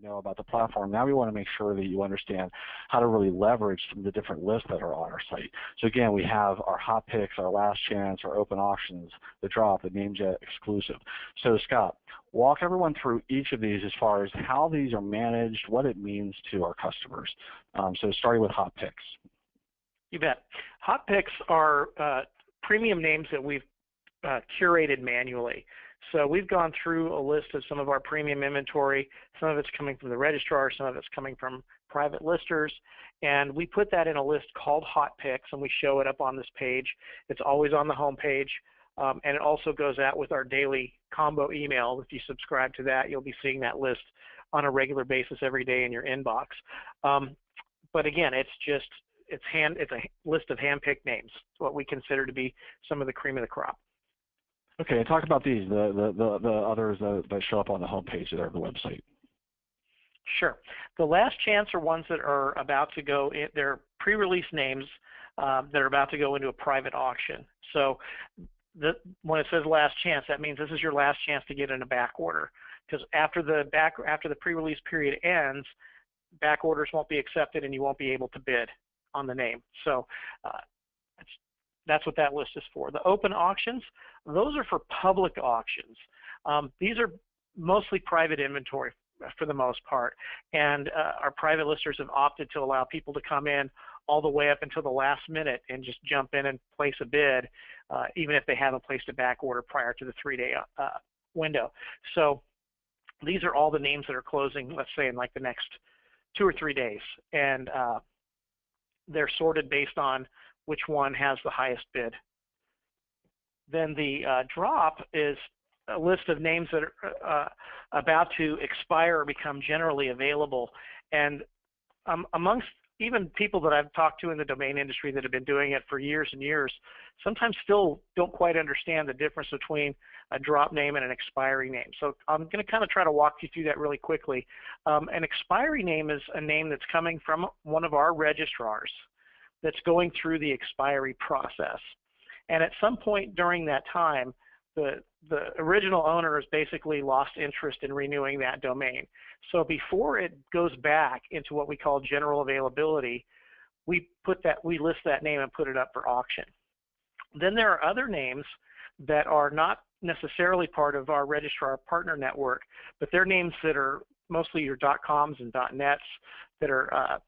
know about the platform. Now we want to make sure that you understand how to really leverage some of the different lists that are on our site. So again, we have our hot picks, our last chance, our open auctions, the drop, the NameJet exclusive. So Scott, walk everyone through each of these as far as how these are managed, what it means to our customers. So starting with hot picks. You bet. Hot picks are premium names that we've curated manually. So we've gone through a list of some of our premium inventory. Some of it's coming from the registrar, some of it's coming from private listers, and we put that in a list called Hot Picks, and we show it up on this page. It's always on the home page, and it also goes out with our daily combo email. If you subscribe to that, you'll be seeing that list on a regular basis every day in your inbox. But again, it's a list of hand-picked names, what we consider to be some of the cream of the crop. Okay, and talk about these, the others that show up on the homepage there of the website. Sure. The last chance are ones that are about to go in, they're pre-release names that are about to go into a private auction. So when it says last chance, that means this is your last chance to get in a back order. Because after the pre-release period ends, back orders won't be accepted and you won't be able to bid on the name. So that's what that list is for. The open auctions, those are for public auctions. These are mostly private inventory for the most part, and our private listers have opted to allow people to come in all the way up until the last minute and just jump in and place a bid, even if they haven't placed a back order prior to the 3-day window. So these are all the names that are closing, let's say, in like the next 2 or 3 days, and they're sorted based on which one has the highest bid. Then the drop is a list of names that are about to expire or become generally available. And amongst even people that I've talked to in the domain industry that have been doing it for years and years, sometimes still don't quite understand the difference between a drop name and an expiry name. So I'm going to kind of try to walk you through that really quickly. An expiry name is a name that's coming from one of our registrars that's going through the expiry process. And at some point during that time, the original owner has basically lost interest in renewing that domain. So before it goes back into what we call general availability, we list that name and put it up for auction. Then there are other names that are not necessarily part of our registrar partner network, but they're names that are mostly your .coms and .nets that are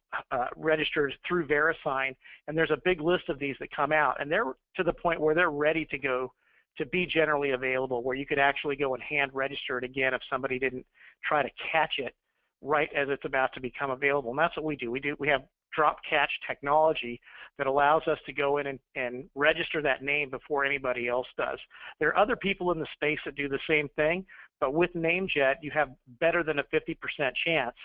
registered through VeriSign, and there's a big list of these that come out, and they're to the point where they're ready to go to be generally available, where you could actually go and hand register it again if somebody didn't try to catch it right as it's about to become available. And that's what we do. We have drop catch technology that allows us to go in and register that name before anybody else does. There are other people in the space that do the same thing, but with NameJet, you have better than a 50% chance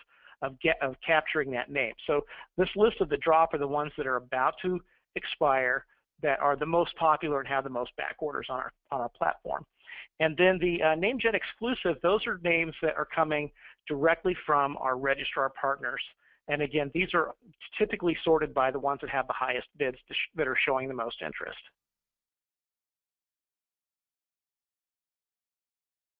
of capturing that name. So this list of the drop are the ones that are about to expire, that are the most popular and have the most back orders on our platform. And then the NameJet exclusive, those are names that are coming directly from our registrar partners. And again, these are typically sorted by the ones that have the highest bids that are showing the most interest.